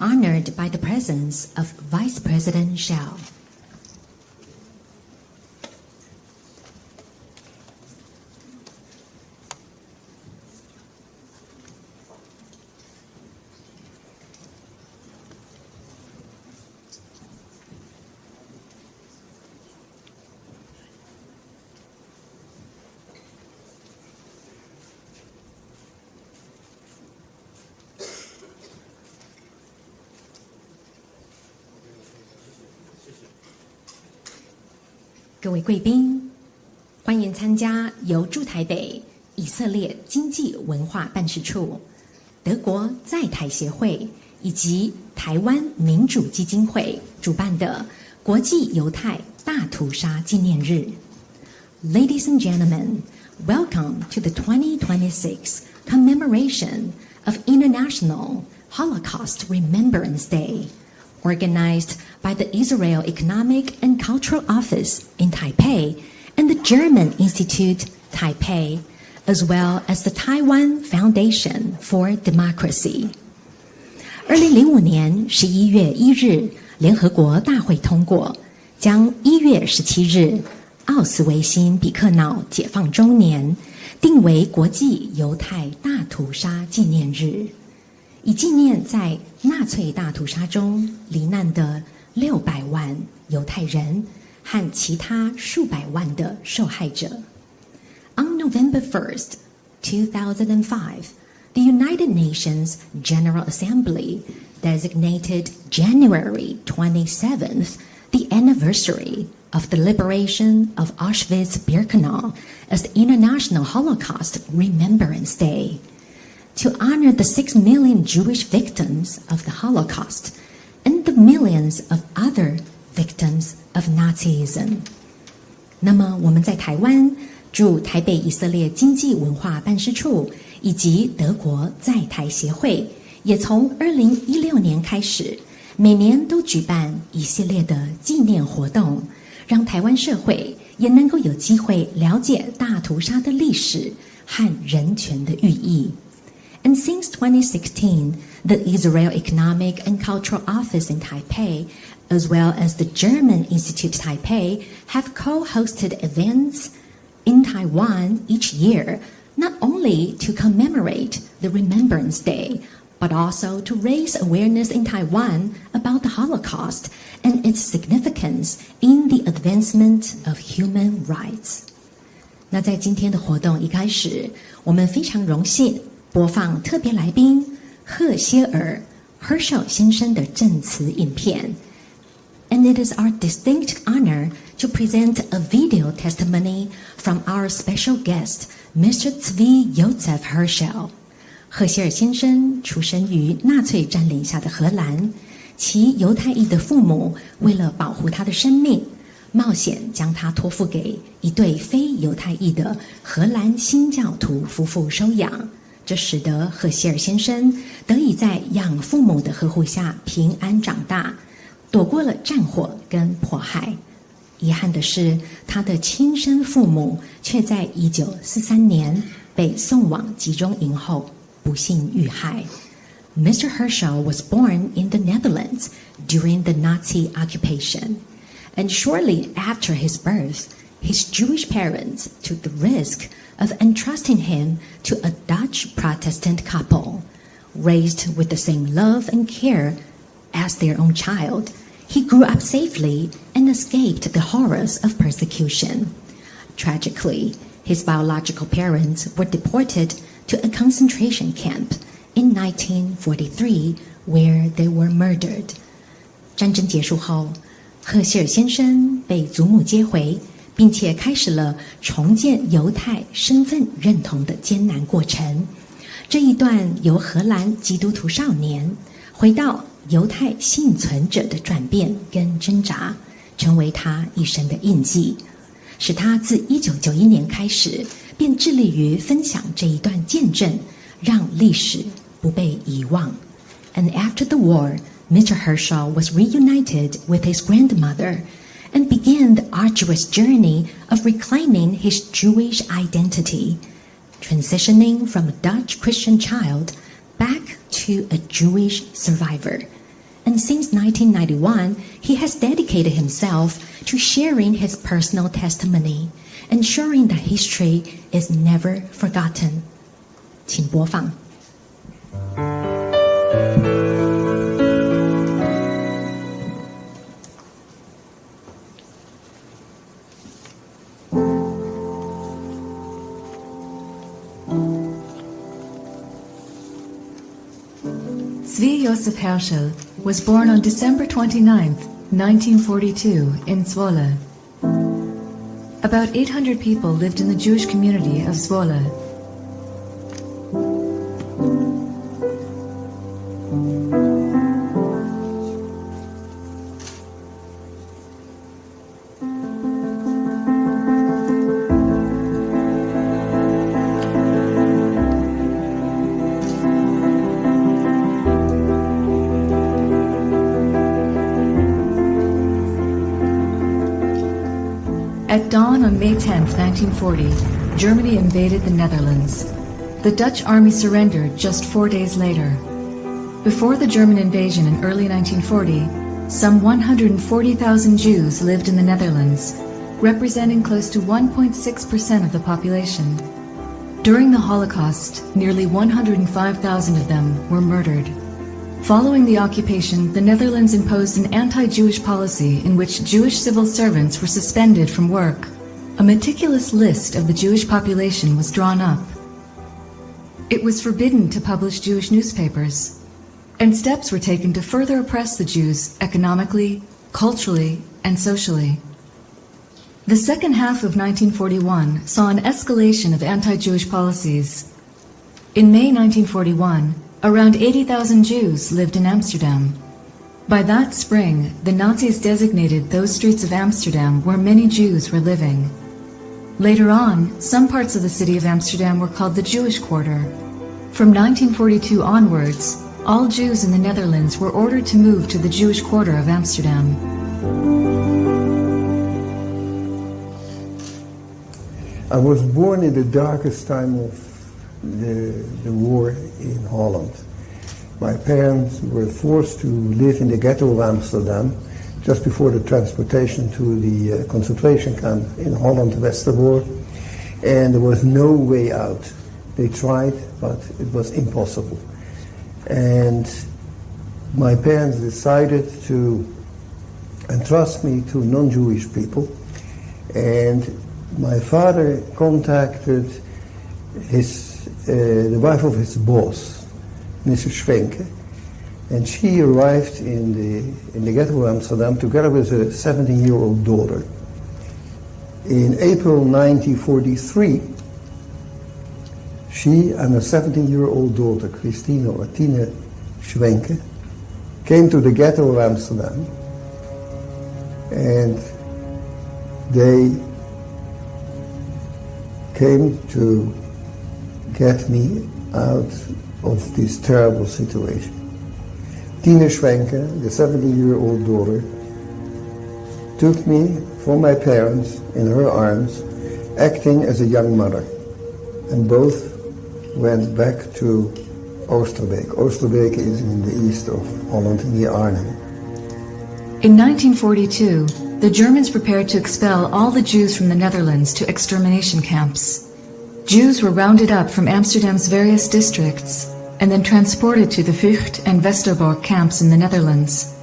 honored by the presence of Vice President Shao.各位贵宾，欢迎参加由驻台北以色列经济文化办事处、德国在台协会以及台湾民主基金会主办的国际犹太大屠杀纪念日。Ladies and gentlemen, welcome to the 2026 Commemoration of International Holocaust Remembrance Day.Organized by the Israel Economic and Cultural Office in Taipei and the German Institute Taipei, as well as the Taiwan Foundation for Democracy. 2005年11月1日，联合国大会通过，将1月17日奥斯维辛比克瑙解放周年定为国际犹太大屠杀纪念日。以纪念在纳粹大屠杀中罹难的600万犹太人和其他数百万的受害者。On November 1st, 2005, the United Nations General Assembly designated January 27th the anniversary of the liberation of Auschwitz-Birkenau as the International Holocaust Remembrance Day.To honor the 6 million Jewish victims of the Holocaust and the millions of other victims of Nazism. 那么我们在台湾驻台北以色列经济文化办事处以及德国在台协会，也从2016年开始，每年都举办一系列的纪念活动，让台湾社会也能够有机会了解大屠杀的历史和人权的寓意。And since 2016, the Israel Economic and Cultural Office in Taipei, as well as the German Institute Taipei, have co-hosted events in Taiwan each year, not only to commemorate the Remembrance Day, but also to raise awareness in Taiwan about the Holocaust and its significance in the advancement of human rights. 那在今天的活动一开始，我们非常荣幸播放特别来宾赫歇尔 Herschel 先生的证词影片。And it is our distinct honor to present a video testimony from our special guest, Mr. Tswi Josef Herschel. 赫歇尔先生出生于纳粹占领下的荷兰，其犹太裔的父母为了保护他的生命，冒险将他托付给一对非犹太裔的荷兰新教徒夫妇收养。这使得赫歇尔先生得以在养父母的呵护下平安长大，躲过了战火跟迫害。遗憾的是，他的亲生父母却在1943年被送往集中营后不幸遇害。Mr. Herschel was born in the Netherlands during the Nazi occupation, and shortly after his birth, his Jewish parents took the risk of entrusting him to a Dutch Protestant couple. Raised with the same love and care as their own child, he grew up safely and escaped the horrors of persecution. Tragically, his biological parents were deported to a concentration camp in 1943, where they were murdered. 战争结束后，赫歇尔先生被祖母接回，并且开始了重建犹太身份认同的艰难过程。这一段由荷兰基督徒少年回到犹太幸存者的转变跟挣扎，成为他一生的印记，使他自1991年开始便致力于分享这一段见证，让历史不被遗忘。And after the war, Mr. Herschel was reunited with his grandmother and began the arduous journey of reclaiming his Jewish identity, transitioning from a Dutch Christian child back to a Jewish survivor. and since 1991, he has dedicated himself to sharing his personal testimony, ensuring that history is never forgotten. 请播放。Tswi Josef Herschel was born on December 29, 1942, in Zwolle. About 800 people lived in the Jewish community of Zwolle. At dawn on May 10, 1940, Germany invaded the Netherlands. The Dutch army surrendered just 4 days later. Before the German invasion in early 1940, some 140,000 Jews lived in the Netherlands, representing close to 1.6% of the population. During the Holocaust, nearly 105,000 of them were murdered. Following the occupation, the Netherlands imposed an anti-Jewish policy in which Jewish civil servants were suspended from work. A meticulous list of the Jewish population was drawn up. It was forbidden to publish Jewish newspapers, and steps were taken to further oppress the Jews economically, culturally, and socially. The second half of 1941 saw an escalation of anti-Jewish policies. In May 1941, around 80,000 Jews lived in Amsterdam. By that spring, the Nazis designated those streets of Amsterdam where many Jews were living. Later on, some parts of the city of Amsterdam were called the Jewish Quarter. From 1942 onwards, all Jews in the Netherlands were ordered to move to the Jewish Quarter of Amsterdam. I was born in the darkest time of the war in Holland. My parents were forced to live in the ghetto of Amsterdam just before the transportation to the concentration camp in Holland, Westerbork, and there was no way out. They tried, but it was impossible. And my parents decided to entrust me to non-Jewish people, and my father contacted the wife of his boss, Mrs. Schwenke, and she arrived in the ghetto of Amsterdam together with a 17-year-old daughter. In April 1943, she and her 17-year-old daughter, Christine or Tine Schwenke, came to the ghetto of Amsterdam, and they came to get me out of this terrible situation. Tine Schwenke, the 17-year-old daughter, took me from my parents in her arms, acting as a young mother, and both went back to Oosterbeek. Oosterbeek is in the east of Holland, near Arnhem. In 1942, the Germans prepared to expel all the Jews from the Netherlands to extermination camps. Jews were rounded up from Amsterdam's various districts and then transported to the Vught and Westerbork camps in the Netherlands.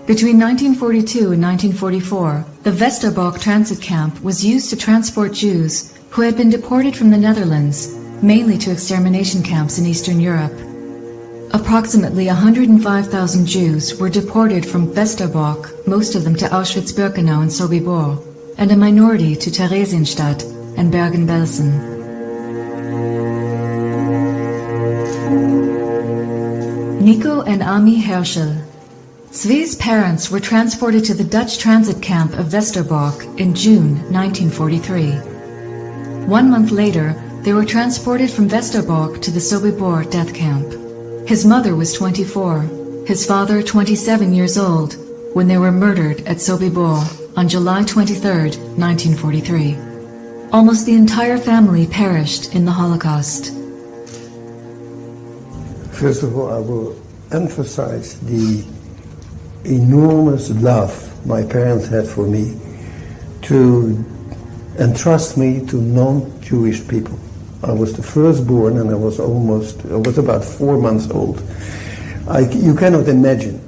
Between 1942 and 1944, the Westerbork transit camp was used to transport Jews who had been deported from the Netherlands, mainly to extermination camps in Eastern Europe. Approximately 105,000 Jews were deported from Westerbork, most of them to Auschwitz-Birkenau and Sobibor, and a minority to Theresienstadt and Bergen-Belsen. Nico and Ami Herschel. Tswi's parents were transported to the Dutch transit camp of Westerbork in June 1943. 1 month later, they were transported from Westerbork to the Sobibor death camp. His mother was 24, his father 27 years old, when they were murdered at Sobibor on July 23, 1943. Almost the entire family perished in the Holocaust. First of all, I will emphasize the enormous love my parents had for me to entrust me to non-Jewish people. I was the firstborn, and I was about 4 months old. You cannot imagine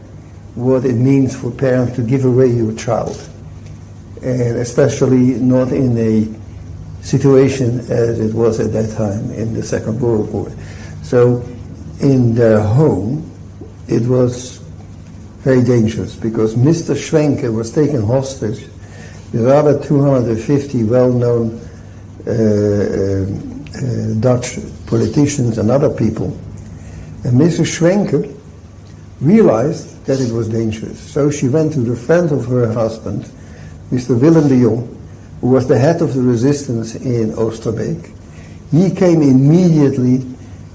what it means for parents to give away your child, and especially not in a situation as it was at that time in the Second World War. So in their home, it was very dangerous because Mr. Schwenke was taken hostage with other 250 well-known Dutch politicians and other people. And Mrs. Schwenke realized that it was dangerous. So she went to the friend of her husband, Mr. Willem de Jong, who was the head of the resistance in Oosterbeek. He came immediately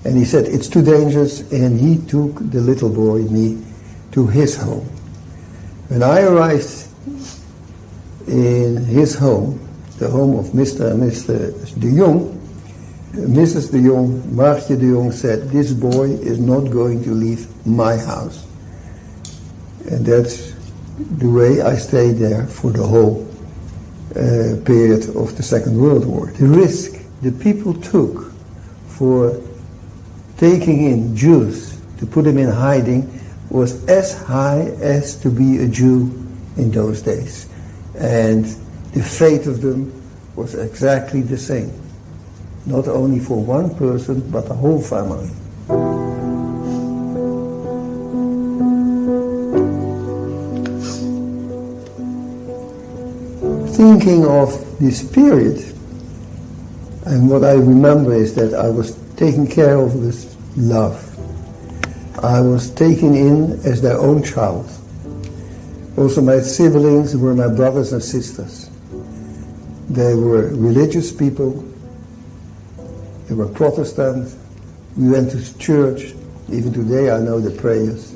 and he said, it's too dangerous, and he took the little boy, me, to his home. When I arrived in his home, the home of Mr. and Mr. de Jong, Mrs. de Jong, Maartje de Jong, said, this boy is not going to leave my house. And that's the way I stayed there for the whole period of the Second World War. The risk the people took for taking in Jews to put them in hiding was as high as to be a Jew in those days. And the fate of them was exactly the same. Not only for one person, but the whole family. Thinking of this period, and what I remember is that I was taken care of with love. I was taken in as their own child. Also, my siblings were my brothers and sisters. They were religious people. They were Protestant. We went to church. Even today I know the prayers.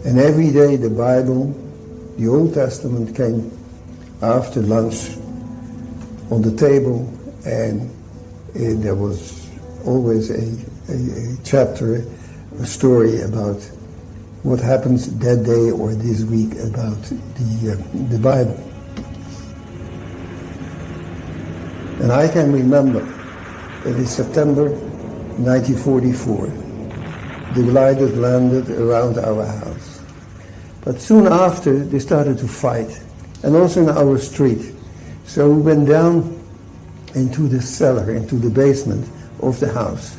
And every day the Bible, the Old Testament, came after lunch on the table, and there was always a chapter, a story about what happens that day or this week about the Bible. And I can remember it is September 1944. The gliders landed around our house. But soon after, they started to fight, and also in our street. So we went down into the cellar, into the basement of the house.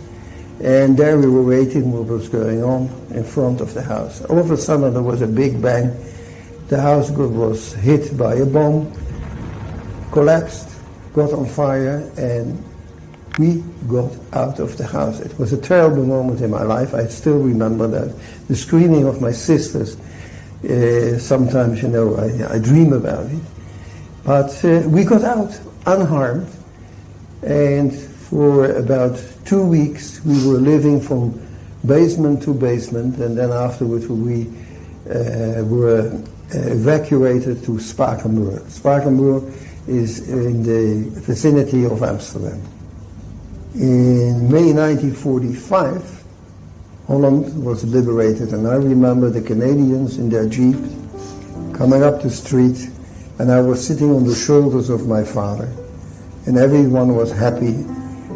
And there we were waiting what was going on in front of the house. All of a sudden there was a big bang. The house was hit by a bomb, collapsed, got on fire, and we got out of the house. It was a terrible moment in my life. I still remember that. The screaming of my sisters. Sometimes, I dream about it. But we got out unharmed. And for about 2 weeks, we were living from basement to basement. And then afterwards, we were evacuated to Spakenburg. Spakenburg is in the vicinity of Amsterdam. In May 1945, Holland was liberated, and I remember the Canadians in their jeeps coming up the street, and I was sitting on the shoulders of my father, and everyone was happy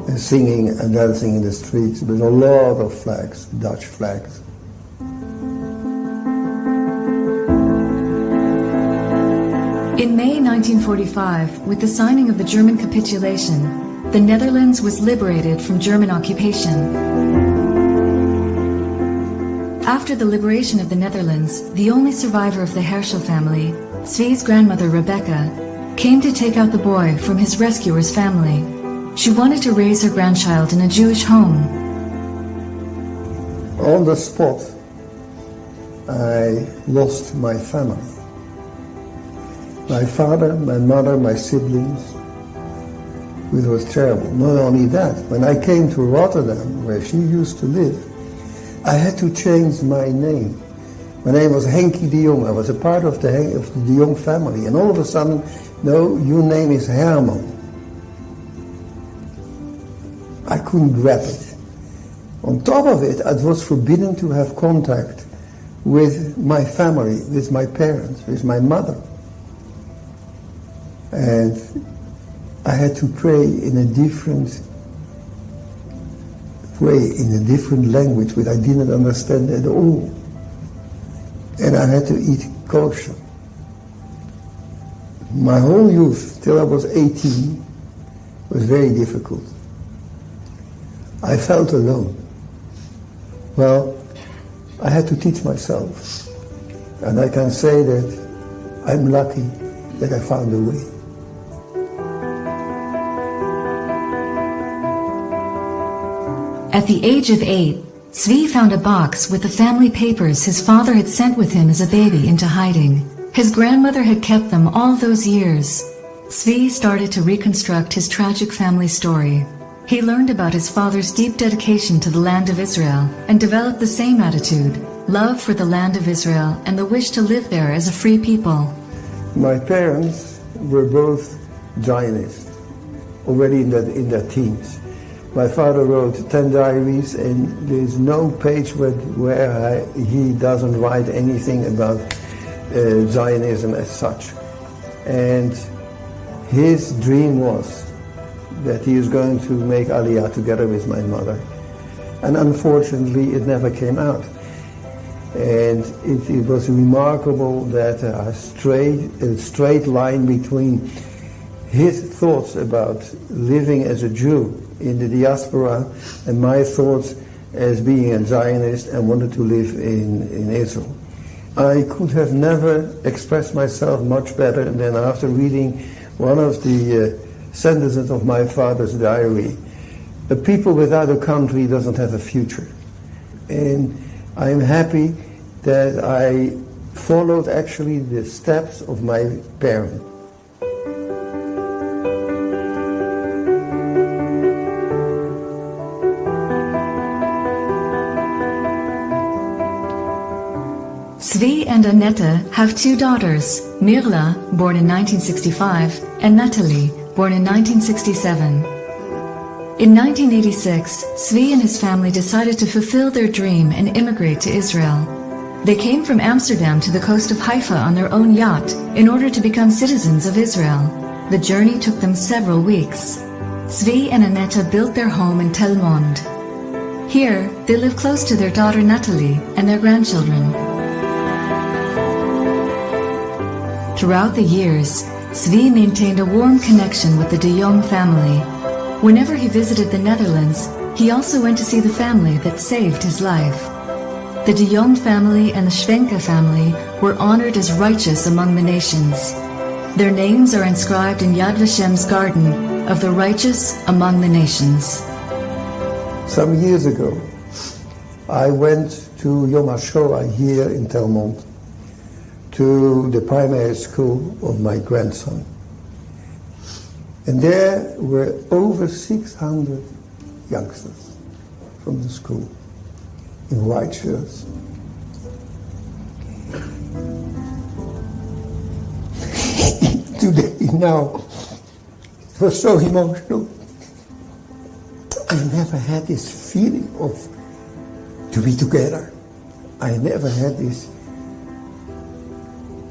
and singing and dancing in the streets with a lot of flags, Dutch flags. In May 1945, with the signing of the German capitulation, the Netherlands was liberated from German occupation. After the liberation of the Netherlands, the only survivor of the Herschel family, Tswi's grandmother Rebecca, came to take out the boy from his rescuer's family. She wanted to raise her grandchild in a Jewish home. On the spot, I lost my family. My father, my mother, my siblings. It was terrible. Not only that, when I came to Rotterdam, where she used to live, I had to change my name. My name was Henkie de Jong. I was a part of the de Jong family. And all of a sudden, no, your name is Herman. I couldn't grab it. On top of it, it was forbidden to have contact with my family, with my parents, with my mother. And I had to pray in a different way, in a different language, which I didn't understand at all. And I had to eat kosher. My whole youth, till I was 18, was very difficult. I felt alone. Well, I had to teach myself. And I can say that I'm lucky that I found a way. At the age of 8, Tswi found a box with the family papers his father had sent with him as a baby into hiding. His grandmother had kept them all those years. Tswi started to reconstruct his tragic family story. He learned about his father's deep dedication to the land of Israel and developed the same attitude, love for the land of Israel and the wish to live there as a free people. My parents were both Zionists, already in their teens. My father wrote 10 diaries, and there's no page where he doesn't write anything about Zionism as such. And his dream was that he is going to make Aliyah together with my mother. And unfortunately, it never came out. And it was remarkable that a straight line between his thoughts about living as a Jew in the diaspora and my thoughts as being a Zionist and wanted to live in Israel. I could have never expressed myself much better than after reading one of the sentences of my father's diary. A people without a country doesn't have a future. And I'm happy that I followed actually the steps of my parents. Tswi and Annette have 2 daughters, Mirla, born in 1965, and Natalie, born in 1967. In 1986, Tswi and his family decided to fulfill their dream and immigrate to Israel. They came from Amsterdam to the coast of Haifa on their own yacht in order to become citizens of Israel. The journey took them several weeks. Tswi and Annette built their home in Tel Mond. Here, they live close to their daughter Natalie and their grandchildren. Throughout the years, Tswi maintained a warm connection with the de Jong family. Whenever he visited the Netherlands, he also went to see the family that saved his life. The de Jong family and the Schwenke family were honored as righteous among the nations. Their names are inscribed in Yad Vashem's garden of the righteous among the nations. Some years ago, I went to Yom HaShoah here in Tel Mond, to the primary school of my grandson. And there were over 600 youngsters from the school in white shirts. Today, now, it was so emotional. I never had this feeling of to be together. I never had this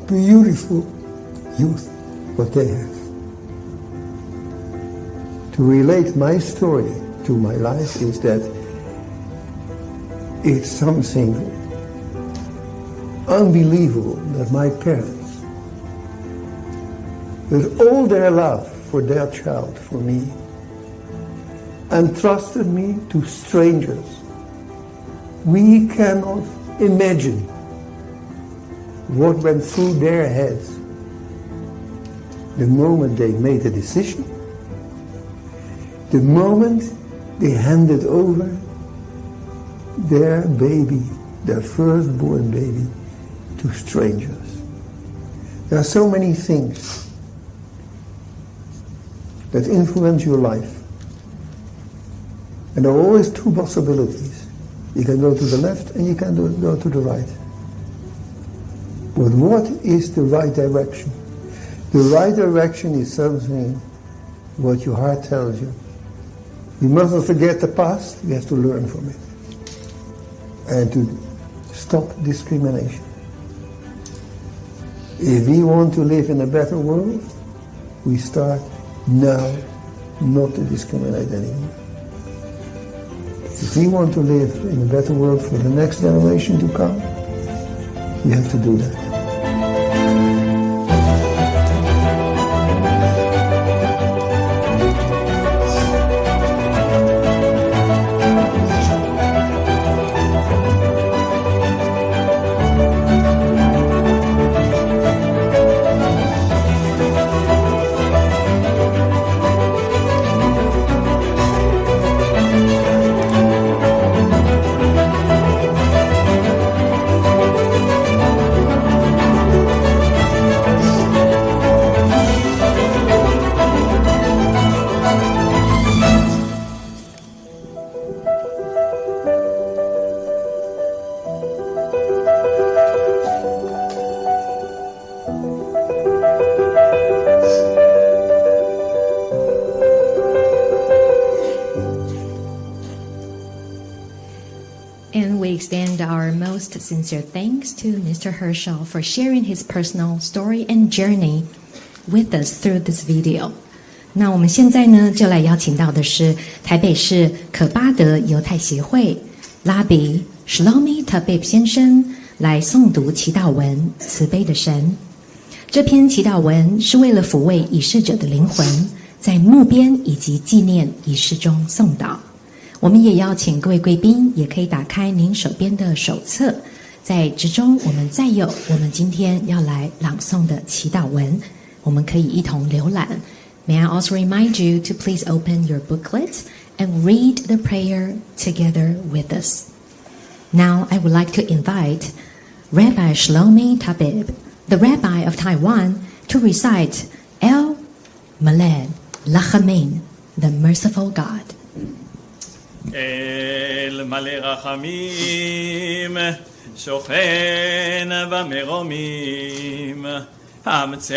beautiful youth, what they have. To relate my story to my life is that it's something unbelievable that my parents, with all their love for their child, for me, entrusted me to strangers. We cannot imagine what went through their heads the moment they made a decision, the moment they handed over their baby, their firstborn baby, to strangers. There are so many things that influence your life. And there are always 2 possibilities. You can go to the left and you can go to the right. But what is the right direction? The right direction is something what your heart tells you. You mustn't forget the past, you have to learn from it. And to stop discrimination. If we want to live in a better world, we start now not to discriminate anymore. If we want to live in a better world for the next generation to come, we have to do that. And we extend our most sincere thanks to Mr. Herschel for sharing his personal story and journey with us through this video. 那我们现在呢，就来邀请到的是台北市可巴德犹太协会拉比 Shlomi Tabib 先生来诵读祈祷文《慈悲的神》。这篇祈祷文是为了抚慰已逝者的灵魂，在墓边以及纪念仪式中诵祷。我们也邀请各位贵宾，也可以打开您手边的手册，在之中我们再有我们今天要来朗诵的祈祷文，我们可以一同浏览。May I also remind you to please open your booklet and read the prayer together with us. Now I would like to invite Rabbi Shlomi Tabib, the Rabbi of Taiwan, to recite El Maled Lachamin, the Merciful God. אל מלא רחמים, שוכן במרומים, המצא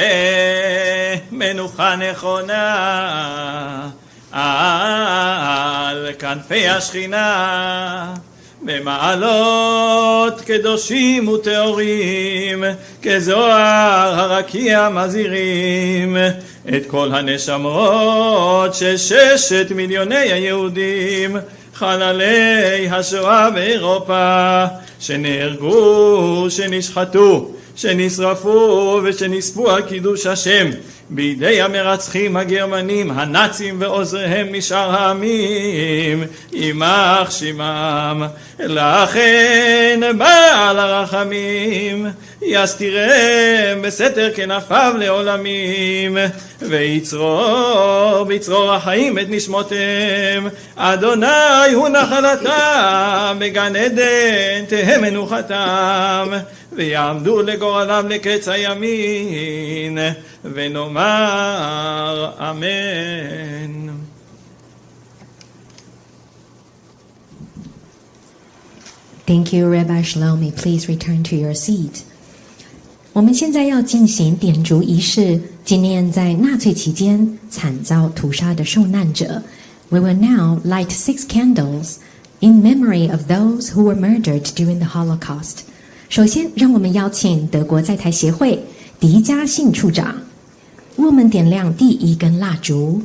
מנוחה נכונה על כנפי השכינה, במעלות קדושים וטהורים, כזוהר הרקיע מזהירים את כל הנשמות של 6 מיליוני היהודים, חללי השואה באירופה, שנהרגו, שנשחטו, שנשרפו ושנספו על קידוש השם בידי המרצחים הגרמנים, הנאצים ועוזריהם משאר העמים, יימח שמם. לכן בעל הרחמים יסתירם בסתר כנפיו לעולמים, ויצרור בצרור החיים את נשמותיהם. אדוני הוא נחלתם, בגן עדן תהא מנוחתם, ויעמדו לגורלם לקץ הימין, ונאמר אמן. Thank you, Rabbi Shlomi. Please return to your seat. 我们现在要进行点烛仪式，纪念在纳粹期间惨遭屠杀的受难者。We will now light 6 candles in memory of those who were murdered during the Holocaust. 首先，让我们邀请德国在台协会狄嘉信处长为我们点亮第1根蜡烛。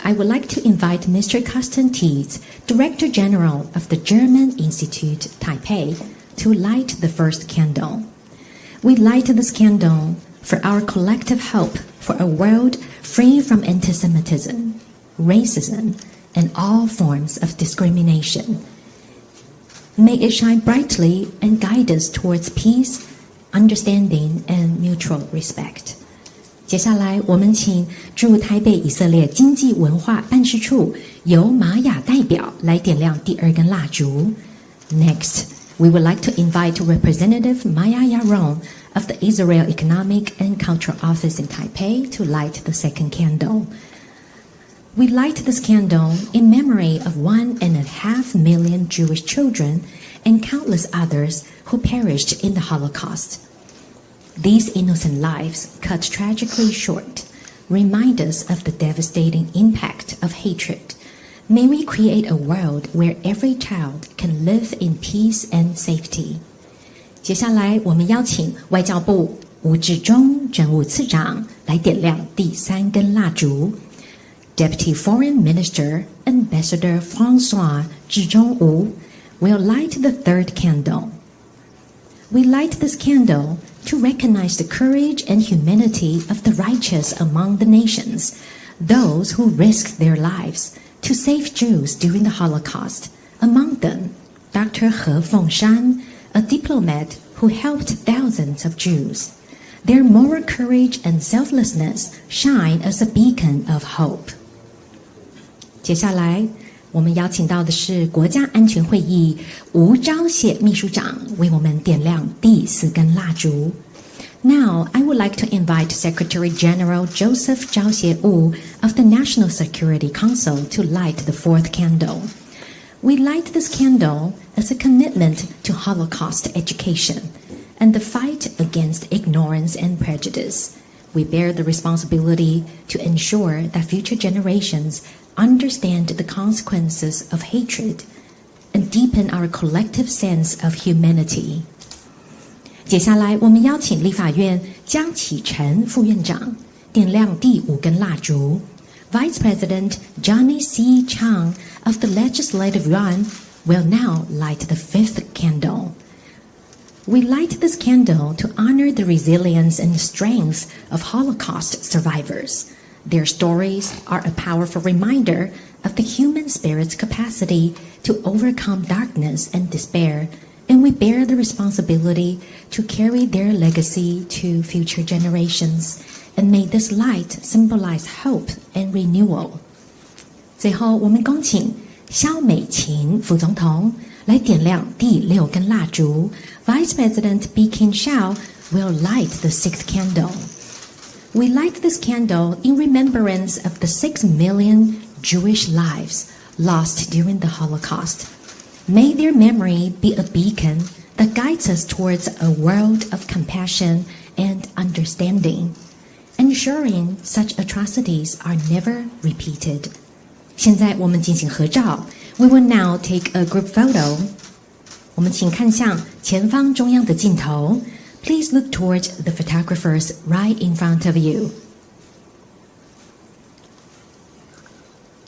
I would like to invite Mr. Carsten Tietz, Director General of the German Institute, Taipei, to light the first candle. We light this candle for our collective hope for a world free from anti-Semitism, racism, and all forms of discrimination. May it shine brightly and guide us towards peace, understanding, and mutual respect. 接下来，我们请驻台北以色列经济文化办事处由玛雅代表来点亮第2根蜡烛。Next, we would like to invite Representative Maya Yaron of the Israel Economic and Cultural Office in Taipei to light the 2nd candle. We light this candle in memory of 1.5 million Jewish children and countless others who perished in the Holocaust. These innocent lives, cut tragically short, remind us of the devastating impact of hatred. May we create a world where every child can live in peace and safety. 接下来，我们邀请外交部吴志忠政务次长来点亮第3根蜡烛。Deputy Foreign Minister Ambassador François 志忠吴 will light the 3rd candle. We light this candle to recognize the courage and humanity of the righteous among the nations, those who risked their lives to save Jews during the Holocaust. Among them, Dr. He Fengshan, a diplomat who helped thousands of Jews. Their moral courage and selflessness shine as a beacon of hope. 接下来，我们邀请到的是国家安全会议吴钊燮秘书长为我们点亮第4根蜡烛。Now, I would like to invite Secretary General Joseph Zhao Wu of the National Security Council to light the 4th candle. We light this candle as a commitment to Holocaust education and the fight against ignorance and prejudice. We bear the responsibility to ensure that future generations understand the consequences of hatred and deepen our collective sense of humanity. 接下来，我们邀请立法院江启臣副院长点亮第5根蜡烛。Vice President Johnny C. Chang of the Legislative Yuan will now light the 5th candle. We light this candle to honor the resilience and strength of Holocaust survivors. Their stories are a powerful reminder of the human spirit's capacity to overcome darkness and despair, and we bear the responsibility to carry their legacy to future generations, and may this light symbolize hope and renewal. 最后，我们恭请萧美琴副总统来点亮第6根蜡烛。Vice President Bi-khim Hsiao will light the 6th candle. We light this candle in remembrance of the 6 million Jewish lives lost during the Holocaust. May their memory be a beacon that guides us towards a world of compassion and understanding, ensuring such atrocities are never repeated. 现在我们进行合照。We will now take a group photo. 我们请看向前方中央的镜头。Please look toward the photographers right in front of you.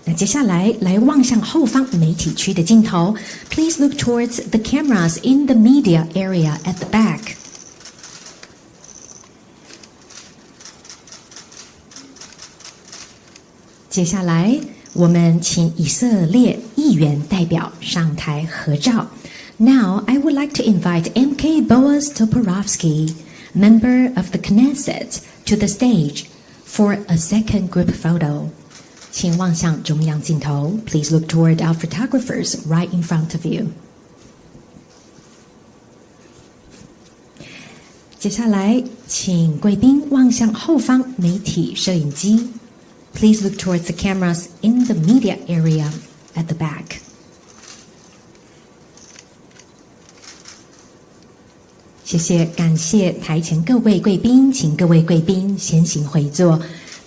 那接下来望向后方媒体区的镜头。Please look towards the cameras in the media area at the back. 接下来，我们请以色列议员代表上台合照。Now, I would like to invite M.K. Boaz Toporowski, member of the Knesset, to the stage for a second group photo. 请望向中央镜头。Please look toward our photographers right in front of you. 接下来，请贵宾望向后方媒体摄影机。Please look towards the cameras in the media area at the back. 谢谢，感谢台前各位贵宾，请各位贵宾先行回座。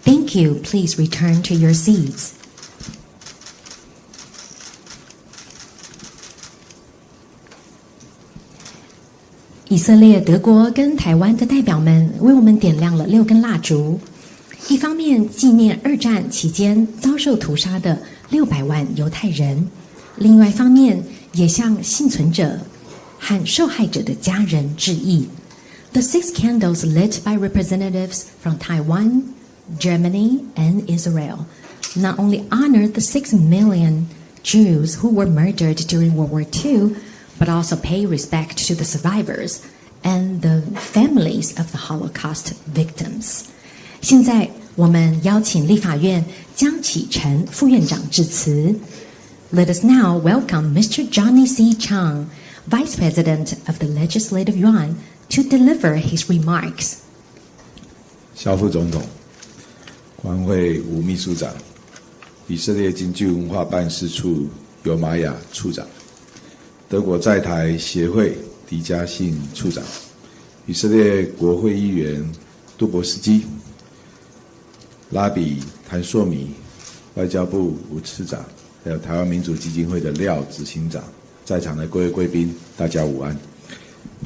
Thank you. Please return to your seats. 以色列、德国跟台湾的代表们为我们点亮了6根蜡烛，一方面纪念2战期间遭受屠杀的600万犹太人，另外一方面也向幸存者和受害者的家人致意。The 6 candles lit by representatives from Taiwan, Germany, and Israel not only honored the 6 million Jews who were murdered during World War II, but also pay respect to the survivors and the families of the Holocaust victims. 现在我们邀请立法院江启臣副院长致辞。Let us now welcome Mr. Johnny C. Chang, Vice President of the Legislative Yuan, to deliver his remarks. 萧副总统、关会吴秘书长、以色列经济文化办事处尤玛雅处长、德国在台协会迪加信处长、以色列国会议员杜博斯基、拉比谭硕米、外交部吴次长，还有台湾民主基金会的廖执行长，在场的各位贵宾，大家午安。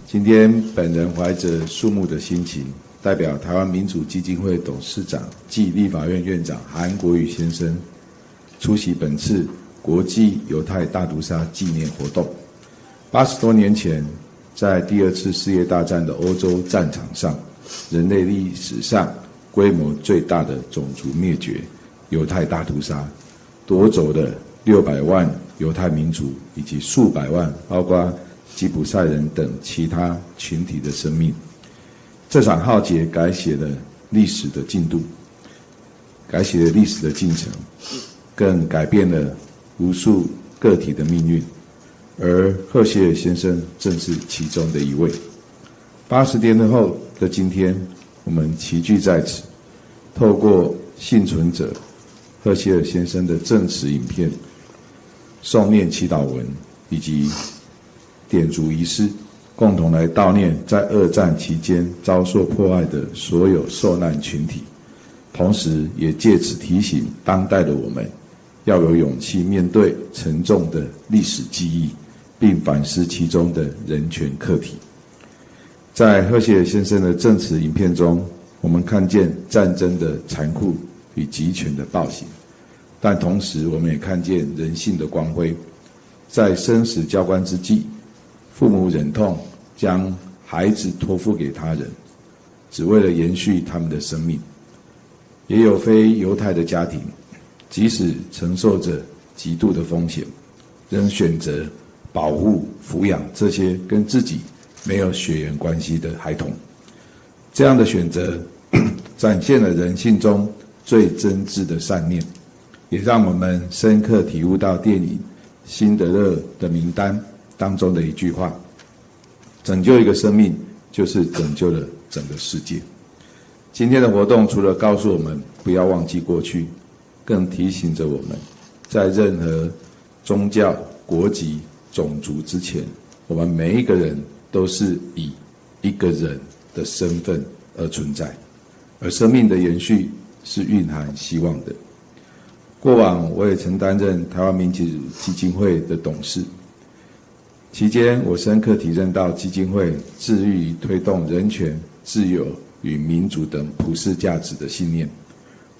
今天本人怀着肃穆的心情，代表台湾民主基金会董事长暨立法院院长韩国瑜先生出席本次国际犹太大屠杀纪念活动。80多年前，在第2次世界大战的欧洲战场上，人类历史上规模最大的种族灭绝——犹太大屠杀，夺走了600万犹太民族以及数百万包括吉普赛人等其他群体的生命。这场浩劫改写了历史的进度，改写了历史的进程，更改变了无数个体的命运。而赫歇尔先生正是其中的一位。80年后的今天，我们齐聚在此，透过幸存者赫歇尔先生的证词影片、诵念祈祷文以及点烛仪式，共同来悼念在2战期间遭受迫害的所有受难群体，同时也借此提醒当代的我们，要有勇气面对沉重的历史记忆，并反思其中的人权课题。在赫歇尔先生的证词影片中，我们看见战争的残酷与极权的暴行，但同时我们也看见人性的光辉。在生死交关之际，父母忍痛将孩子托付给他人，只为了延续他们的生命。也有非犹太的家庭，即使承受着极度的风险，仍选择保护、抚养这些跟自己没有血缘关系的孩童。这样的选择展现了人性中最真挚的善念，也让我们深刻体悟到电影《辛德勒的名单》当中的一句话：拯救一个生命，就是拯救了整个世界。今天的活动除了告诉我们不要忘记过去，更提醒着我们，在任何宗教、国籍、种族之前，我们每一个人都是以一个人的身份而存在，而生命的延续是蕴含希望的。过往我也曾担任台湾民主基金会的董事，期间我深刻体认到基金会致力于推动人权、自由与民主等普世价值的信念。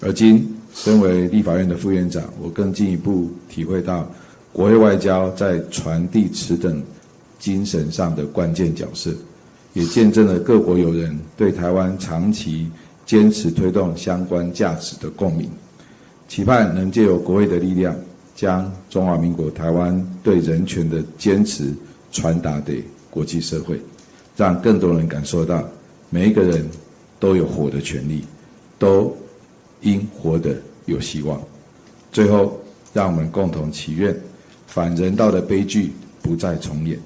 而今身为立法院的副院长，我更进一步体会到国会外交在传递此等精神上的关键角色，也见证了各国友人对台湾长期坚持推动相关价值的共鸣，期盼能借由国会的力量，将中华民国台湾对人权的坚持传达给国际社会，让更多人感受到每一个人都有活的权利，都应活得有希望。最后，让我们共同祈愿反人道的悲剧不再重演，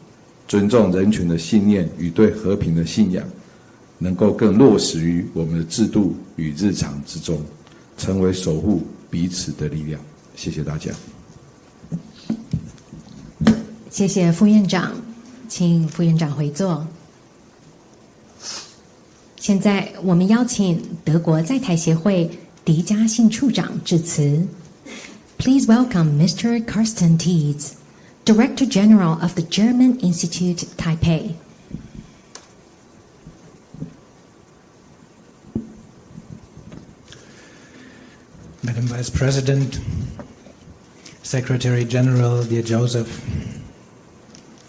尊重人权的信念与对和平的信仰能够更落实于我们的制度与日常之中，成为守护彼此的力量。谢谢大家。谢谢副院长，请副院长回座。现在我们邀请德国在台协会狄嘉信处长致辞。Please welcome Mr. Carsten Tietz, Director General of the German Institute, Taipei. Madam Vice President, Secretary General, dear Joseph,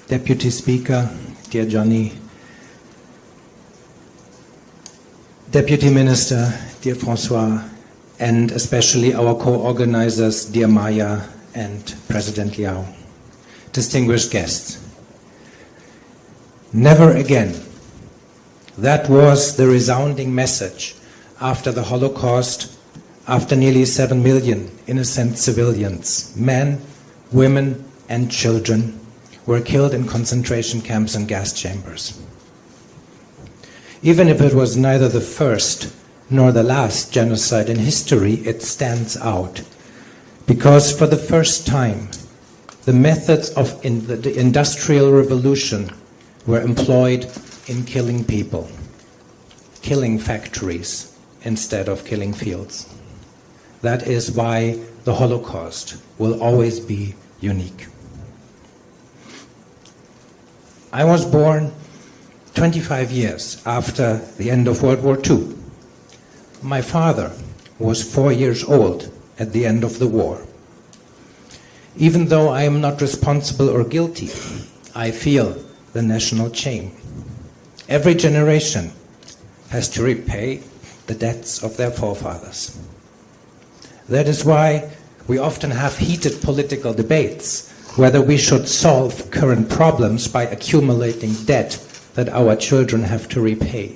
Deputy Speaker, dear Johnny, Deputy Minister, dear Francois, and especially our co-organizers, dear Maya and President Liao, distinguished guests. Never again. That was the resounding message after the Holocaust, after nearly 7 million innocent civilians, men, women, and children, were killed in concentration camps and gas chambers. Even if it was neither the first nor the last genocide in history, it stands out because for the first time, the methods of the Industrial Revolution were employed in killing people, killing factories instead of killing fields. That is why the Holocaust will always be unique. I was born 25 years after the end of World War II. My father was 4 years old at the end of the war. Even though I am not responsible or guilty, I feel the national shame. Every generation has to repay the debts of their forefathers. That is why we often have heated political debates whether we should solve current problems by accumulating debt that our children have to repay.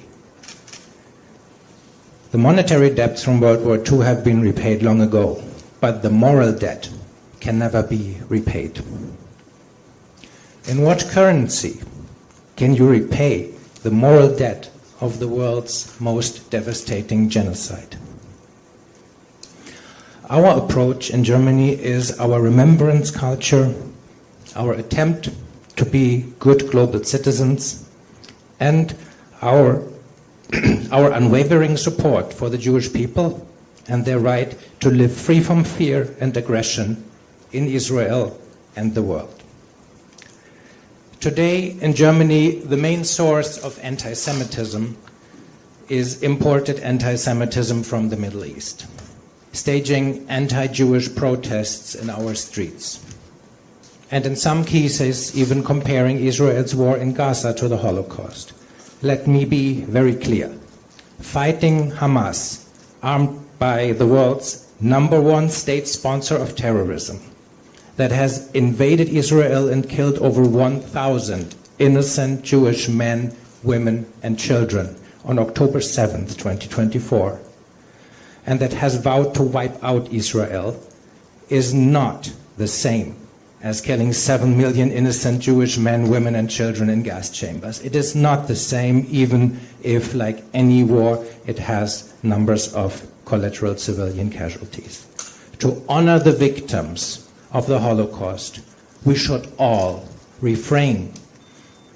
The monetary debts from World War II have been repaid long ago, but the moral debt can never be repaid. In what currency can you repay the moral debt of the world's most devastating genocide? Our approach in Germany is our remembrance culture, our attempt to be good global citizens, and our unwavering support for the Jewish people and their right to live free from fear and aggression in Israel and the world. Today in Germany, the main source of anti-Semitism is imported anti-Semitism from the Middle East, staging anti-Jewish protests in our streets, and in some cases even comparing Israel's war in Gaza to the Holocaust. Let me be very clear. Fighting Hamas, armed by the world's #1 state sponsor of terrorism, that has invaded Israel and killed over 1,000 innocent Jewish men, women, and children on October 7th, 2024, and that has vowed to wipe out Israel, is not the same as killing 7 million innocent Jewish men, women, and children in gas chambers. It is not the same, even if, like any war, it has numbers of collateral civilian casualties. To honor the victims of the Holocaust, we should all refrain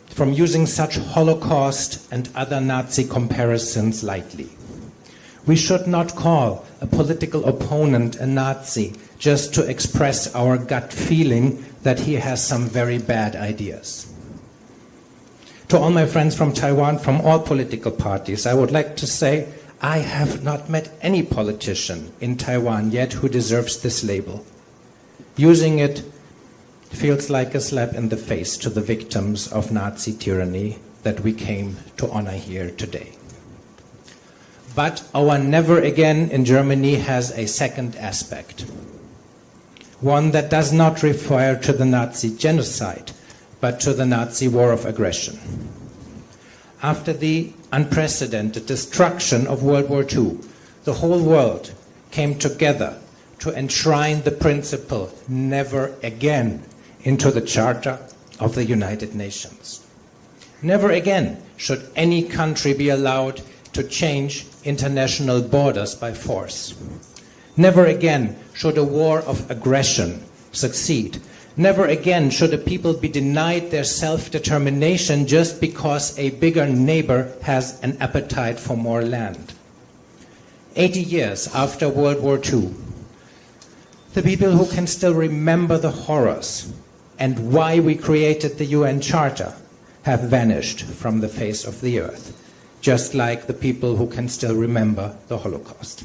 from using such Holocaust and other Nazi comparisons lightly. We should not call a political opponent a Nazi just to express our gut feeling that he has some very bad ideas. To all my friends from Taiwan, from all political parties, I would like to say I have not met any politician in Taiwan yet who deserves this label. Using it feels like a slap in the face to the victims of Nazi tyranny that we came to honor here today. But our never again in Germany has a second aspect. One that does not refer to the Nazi genocide, but to the Nazi war of aggression. After the unprecedented destruction of World War II, the whole world came together to enshrine the principle never again into the Charter of the United Nations. Never again should any country be allowed to change international borders by force. Never again should a war of aggression succeed. Never again should a people be denied their self-determination just because a bigger neighbor has an appetite for more land. 80 years after World War II, the people who can still remember the horrors and why we created the UN Charter have vanished from the face of the earth, just like the people who can still remember the Holocaust.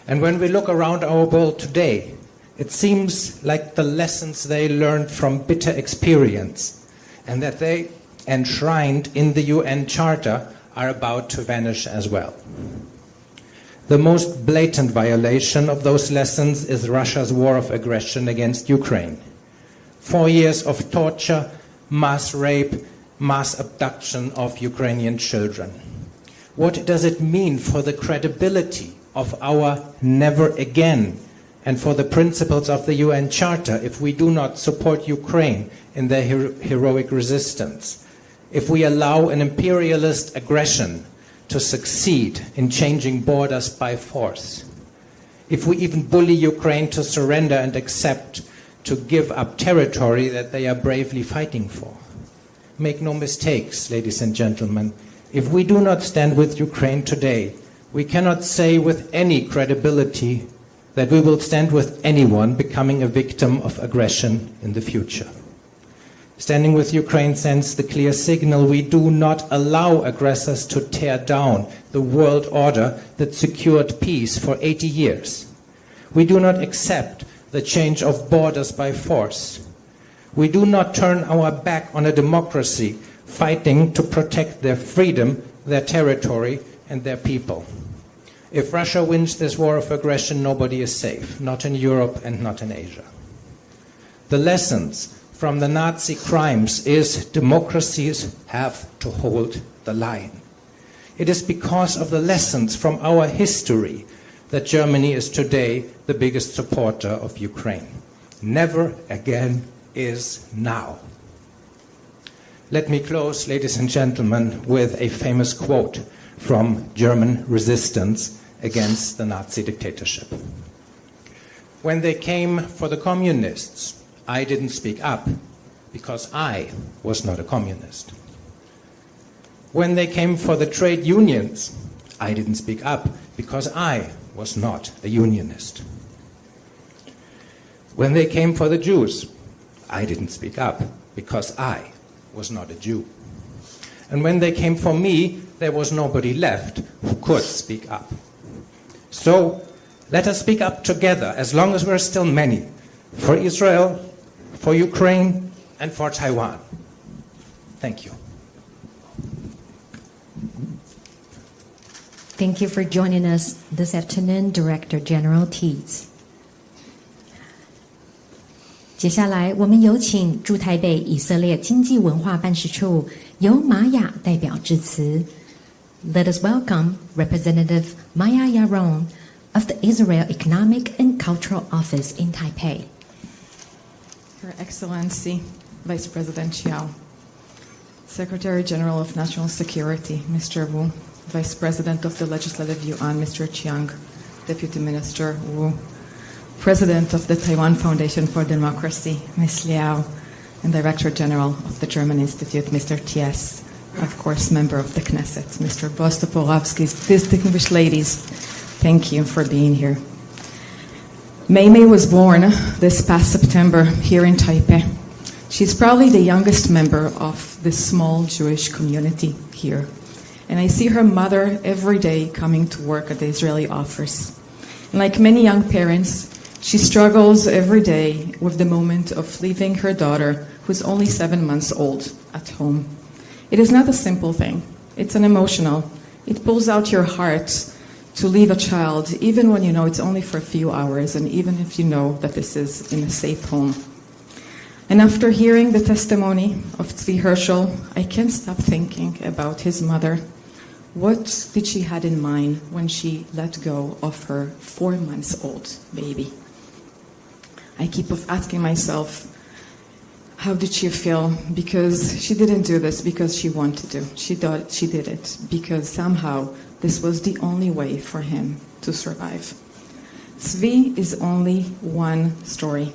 And when we look around our world today, it seems like the lessons they learned from bitter experience and that they enshrined in the UN Charter are about to vanish as well. The most blatant violation of those lessons is Russia's war of aggression against Ukraine. 4 years of torture, mass rape, mass abduction of Ukrainian children. What does it mean for the credibility of our never again and for the principles of the UN Charter if we do not support Ukraine in their heroic resistance? If we allow an imperialist aggression to succeed in changing borders by force? If we even bully Ukraine to surrender and accept to give up territory that they are bravely fighting for? Make no mistakes, ladies and gentlemen. If we do not stand with Ukraine today, we cannot say with any credibility that we will stand with anyone becoming a victim of aggression in the future. Standing with Ukraine sends the clear signal we do not allow aggressors to tear down the world order that secured peace for 80 years. We do not accept the change of borders by force. We do not turn our back on a democracy fighting to protect their freedom, their territory, and their people. If Russia wins this war of aggression, nobody is safe, not in Europe and not in Asia. The lessons from the Nazi crimes is democracies have to hold the line. It is because of the lessons from our history that Germany is today the biggest supporter of Ukraine. Never again is now. Let me close, ladies and gentlemen, with a famous quote from German resistance against the Nazi dictatorship. When they came for the communists, I didn't speak up because I was not a communist. When they came for the trade unions, I didn't speak up because I was not a unionist. When they came for the Jews, I didn't speak up because I was not a Jew. And when they came for me, there was nobody left who could speak up. So let us speak up together, as long as we're still many, for Israel, for Ukraine, and for Taiwan. Thank you. Thank you for joining us this afternoon, Director General Tswi. 接下来，我们有请驻台北以色列经济文化办事处由玛雅代表致辞。Let us welcome Representative Maya Yaron of the Israel Economic and Cultural Office in Taipei. Her Excellency, Vice President Chiao, Secretary General of National Security, Mr. Wu, Vice President of the Legislative Yuan, Mr. Chiang, Deputy Minister Wu, President of the Taiwan Foundation for Democracy, Ms. Liao, and Director General of the German Institute, Mr. Ties, of course, member of the Knesset, Mr. Bostoporovsky, distinguished ladies, thank you for being here. Mei was born this past September here in Taipei. She's probably the youngest member of this small Jewish community here. And I see her mother every day coming to work at the Israeli office. And like many young parents, she struggles every day with the moment of leaving her daughter, who's only 7 months old, at home. It is not a simple thing. It's an emotional. It pulls out your heart to leave a child, even when you know it's only for a few hours, and even if you know that this is in a safe home. And after hearing the testimony of Tswi Herschel, I can't stop thinking about his mother. What did she had in mind when she let go of her 4 months old baby? I keep asking myself, how did she feel? Because she didn't do this because she wanted to. She thought she did it because somehow this was the only way for him to survive. Tswi is only one story.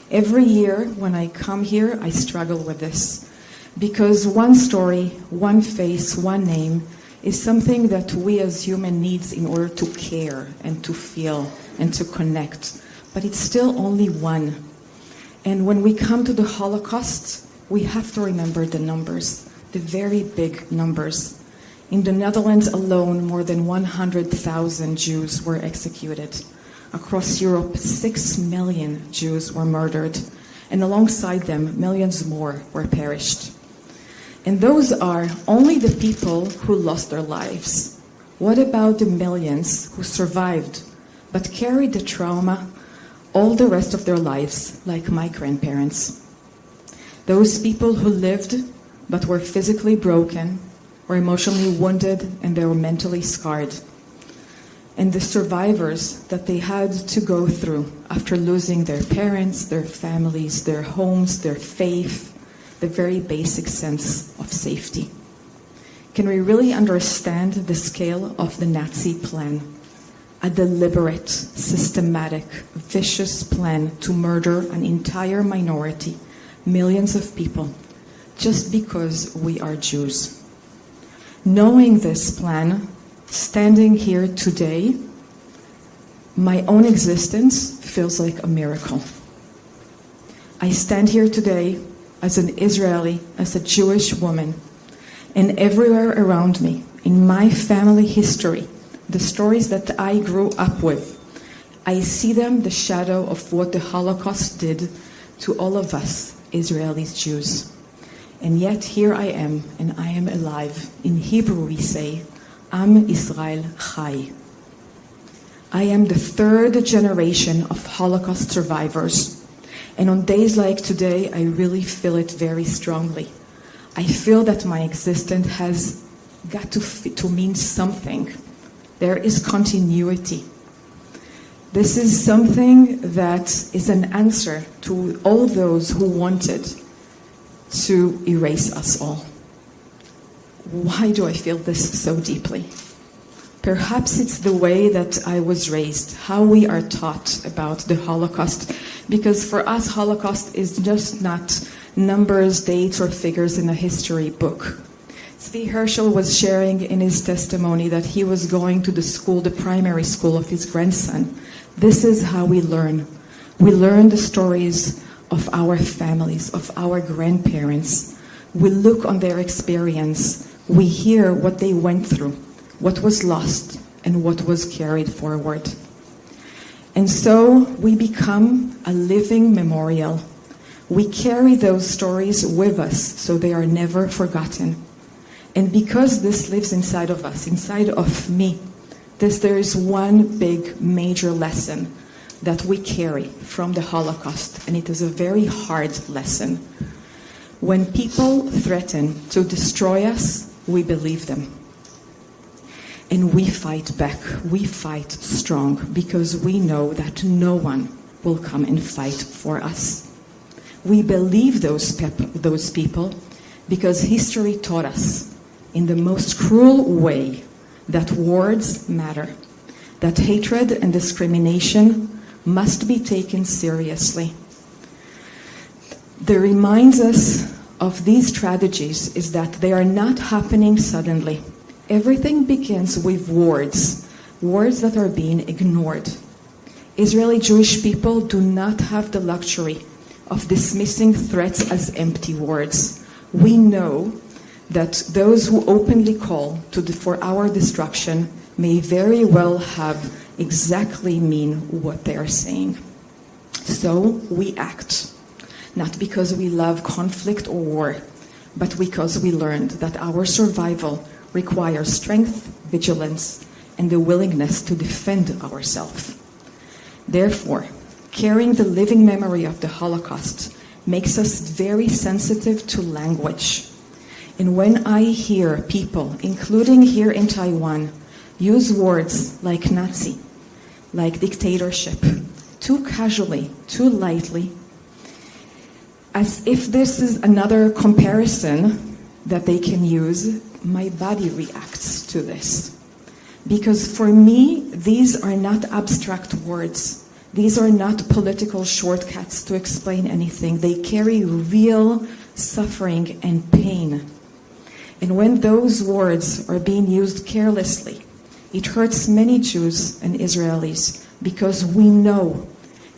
Every year when I come here, I struggle with this. Because one story, one face, one name is something that we as human needs in order to care and to feel and to connect. But it's still only one. And when we come to the Holocaust, we have to remember the numbers, the very big numbers. In the Netherlands alone, more than 100,000 Jews were executed. Across Europe, 6 million Jews were murdered, and alongside them, millions more were perished. And those are only the people who lost their lives. What about the millions who survived, but carried the trauma all the rest of their lives, like my grandparents? Those people who lived, but were physically broken, were emotionally wounded, and they were mentally scarred. And the survivors that they had to go through after losing their parents, their families, their homes, their faith, the very basic sense of safety. Can we really understand the scale of the Nazi plan? A deliberate, systematic, vicious plan to murder an entire minority, millions of people, just because we are Jews. Knowing this plan, standing here today, my own existence feels like a miracle. I stand here today as an Israeli, as a Jewish woman, and everywhere around me, in my family history, the stories that I grew up with, I see them the shadow of what the Holocaust did to all of us, Israelis, Jews. And yet here I am, and I am alive. In Hebrew we say, Am Israel Chai. I am the third generation of Holocaust survivors. And on days like today, I really feel it very strongly. I feel that my existence has got to mean something. There is continuity. This is something that is an answer to all those who wanted to erase us all. Why do I feel this so deeply? Perhaps it's the way that I was raised, how we are taught about the Holocaust, because for us, Holocaust is just not numbers, dates, or figures in a history book. Tswi Herschel was sharing in his testimony that he was going to the school, the primary school of his grandson. This is how we learn. We learn the stories of our families, of our grandparents. We look on their experience. We hear what they went through, what was lost, and what was carried forward. And so we become a living memorial. We carry those stories with us so they are never forgotten. And because this lives inside of us, inside of me, there is one big major lesson that we carry from the Holocaust, and it is a very hard lesson. When people threaten to destroy us, we believe them. And we fight back. We fight strong because we know that no one will come and fight for us. We believe those people because history taught us in the most cruel way that words matter, that hatred and discrimination must be taken seriously. That reminds us of these tragedies is that they are not happening suddenly. Everything begins with words that are being ignored. Israeli Jewish people do not have the luxury of dismissing threats as empty words. We know that those who openly call for our destruction may very well have exactly mean what they are saying. So we act, not because we love conflict or war, but because we learned that our survival requires strength, vigilance, and the willingness to defend ourselves. Therefore, carrying the living memory of the Holocaust makes us very sensitive to language. And when I hear people, including here in Taiwan, use words like Nazi, like dictatorship, too casually, too lightly, as if this is another comparison that they can use, my body reacts to this. Because for me, these are not abstract words. These are not political shortcuts to explain anything. They carry real suffering and pain. And when those words are being used carelessly, it hurts many Jews and Israelis because we know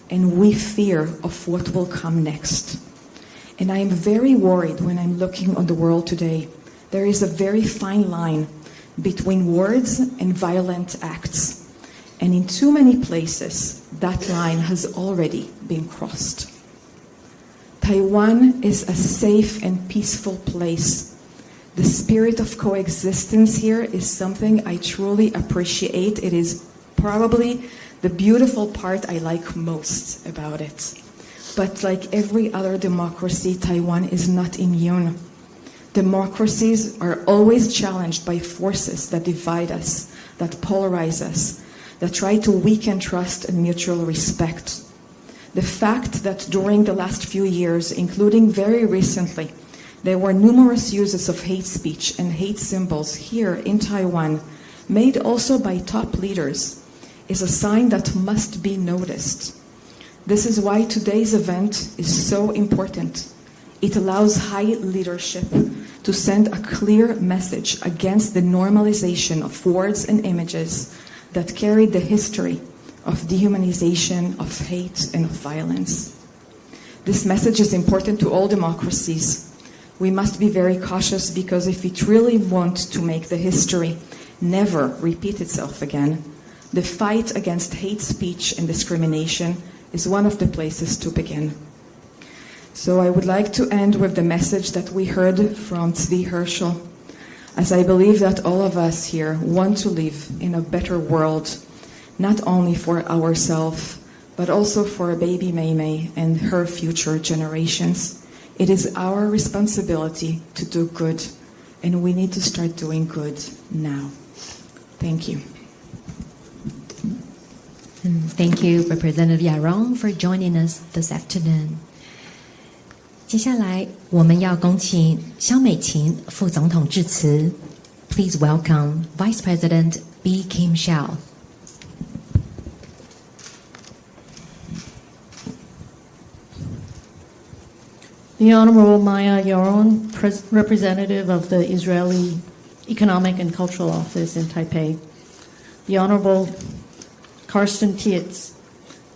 and we fear of what will come next. And I am very worried when I'm looking on the world today. There is a very fine line between words and violent acts. And in too many places, that line has already been crossed. Taiwan is a safe and peaceful place. The spirit of coexistence here is something I truly appreciate. It is probably the beautiful part I like most about it. But like every other democracy, Taiwan is not immune. Democracies are always challenged by forces that divide us, that polarize us, that try to weaken trust and mutual respect. The fact that during the last few years, including very recently, there were numerous uses of hate speech and hate symbols here in Taiwan, made also by top leaders, is a sign that must be noticed. This is why today's event is so important. It allows high leadership to send a clear message against the normalization of words and images that carry the history of dehumanization, of hate, and of violence. This message is important to all democracies. We must be very cautious because if we truly want to make the history never repeat itself again, the fight against hate speech and discrimination is one of the places to begin. So I would like to end with the message that we heard from Tswi Herschel, as I believe that all of us here want to live in a better world, not only for ourselves, but also for baby Mei and her future generations. It is our responsibility to do good, and we need to start doing good now. Thank you. Thank you, Representative Yaron, for joining us this afternoon. 接下来我们要恭请萧美琴副总统致辞。Please welcome Vice President B. Kim Hsiao. The Honorable Maya Yaron, representative of the Israeli Economic and Cultural Office in Taipei. The Honorable Carsten Tietz,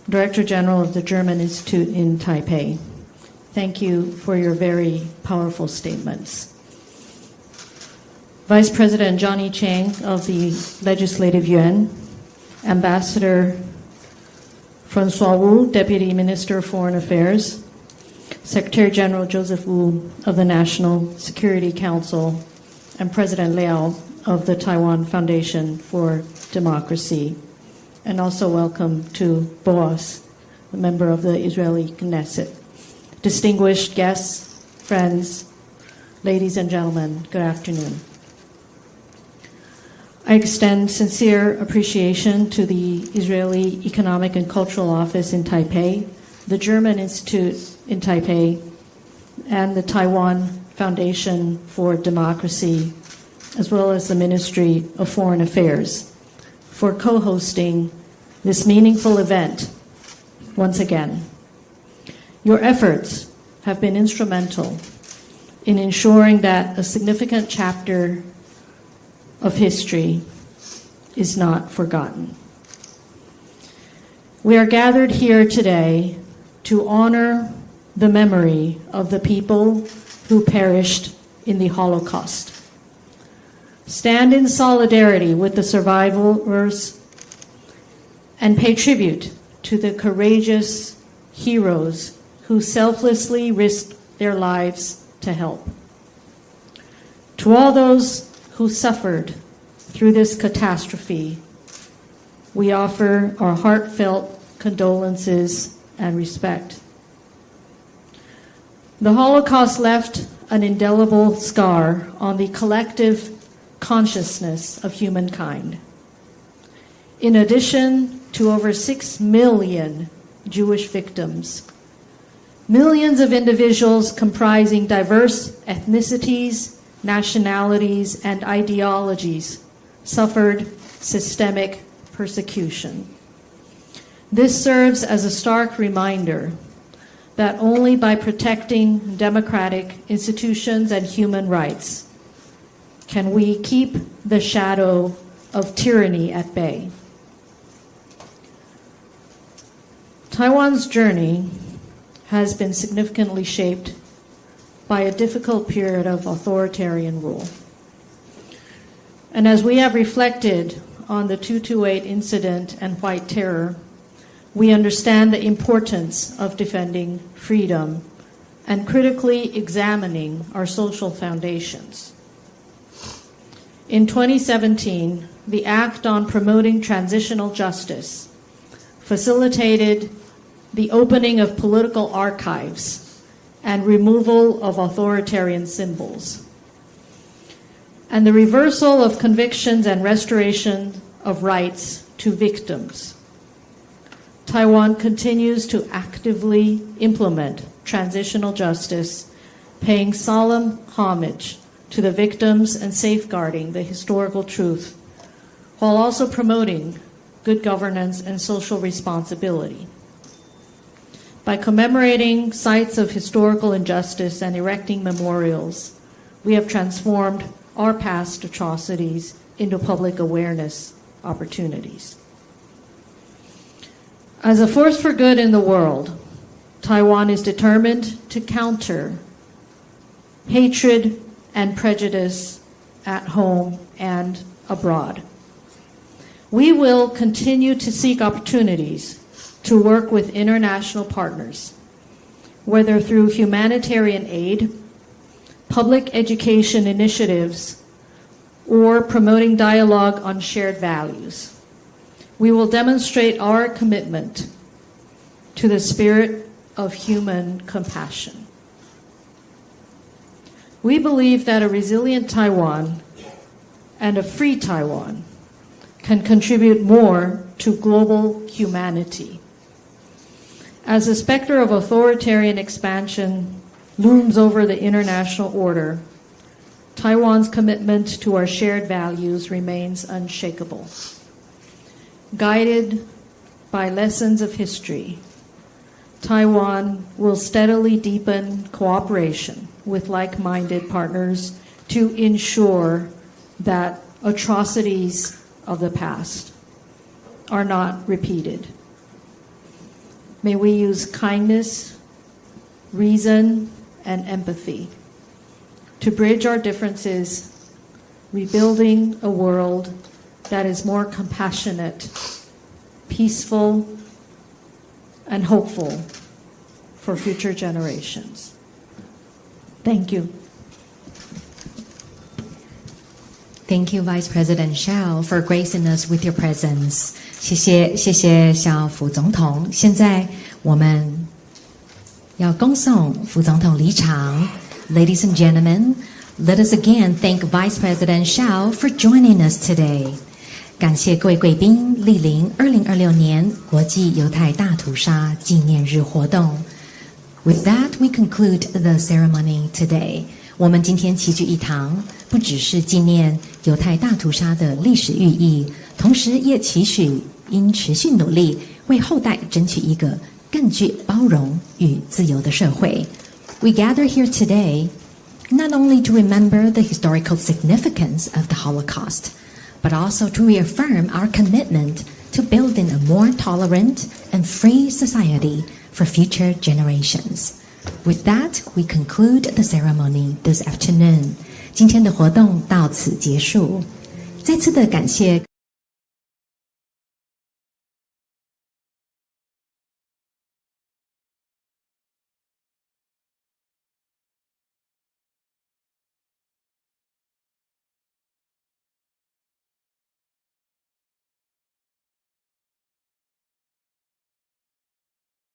Director General of the German Institute in Taipei. Thank you for your very powerful statements. Vice President Johnny Chang of the Legislative Yuan, Ambassador Francois Wu, Deputy Minister of Foreign Affairs, Secretary General Joseph Wu of the National Security Council, and President Liao of the Taiwan Foundation for Democracy. And also welcome to Boaz, a member of the Israeli Knesset. Distinguished guests, friends, ladies and gentlemen, good afternoon. I extend sincere appreciation to the Israeli Economic and Cultural Office in Taipei, the German Institute in Taipei, and the Taiwan Foundation for Democracy, as well as the Ministry of Foreign Affairs, for co-hosting this meaningful event once again. Your efforts have been instrumental in ensuring that a significant chapter of history is not forgotten. We are gathered here today to honor the memory of the people who perished in the Holocaust. Stand in solidarity with the survivors and pay tribute to the courageous heroes who selflessly risked their lives to help. To all those who suffered through this catastrophe, we offer our heartfelt condolences and respect. The Holocaust left an indelible scar on the collective consciousness of humankind. In addition to over 6 million Jewish victims, millions of individuals comprising diverse ethnicities, nationalities, and ideologies suffered systemic persecution. This serves as a stark reminder that only by protecting democratic institutions and human rights can we keep the shadow of tyranny at bay. Taiwan's journey has been significantly shaped by a difficult period of authoritarian rule. And as we have reflected on the 228 incident and White Terror, we understand the importance of defending freedom and critically examining our social foundations. In 2017, the Act on Promoting Transitional Justice facilitated the opening of political archives and removal of authoritarian symbols, and the reversal of convictions and restoration of rights to victims. Taiwan continues to actively implement transitional justice, paying solemn homage to the victims and safeguarding the historical truth, while also promoting good governance and social responsibility. By commemorating sites of historical injustice and erecting memorials, we have transformed our past atrocities into public awareness opportunities. As a force for good in the world, Taiwan is determined to counter hatred and prejudice at home and abroad. We will continue to seek opportunities to work with international partners, whether through humanitarian aid, public education initiatives, or promoting dialogue on shared values. We will demonstrate our commitment to the spirit of human compassion. We believe that a resilient Taiwan and a free Taiwan can contribute more to global humanity. As the specter of authoritarian expansion looms over the international order, Taiwan's commitment to our shared values remains unshakable. Guided by lessons of history, Taiwan will steadily deepen cooperation with like-minded partners to ensure that atrocities of the past are not repeated. May we use kindness, reason, and empathy to bridge our differences, rebuilding a world that is more compassionate, peaceful, and hopeful for future generations. Thank you. Thank you, Vice President Hsiao, for gracing us with your presence. 谢谢萧副总统。现在我们要恭送副总统离场。Ladies and gentlemen, let us again thank Vice President Hsiao for joining us today. 感谢各位贵宾莅临2026年国际犹太大屠杀纪念日活动。With that, we conclude the ceremony today. 我们今天齐聚一堂，不只是纪念犹太大屠杀的历史寓意，同时也期许应持续努力，为后代争取一个更具包容与自由的社会。We gather here today not only to remember the historical significance of the Holocaust, but also to reaffirm our commitment to building a more tolerant and free society for future generations. With that, we conclude the ceremony this afternoon. 今天的活动到此结束。再次的感谢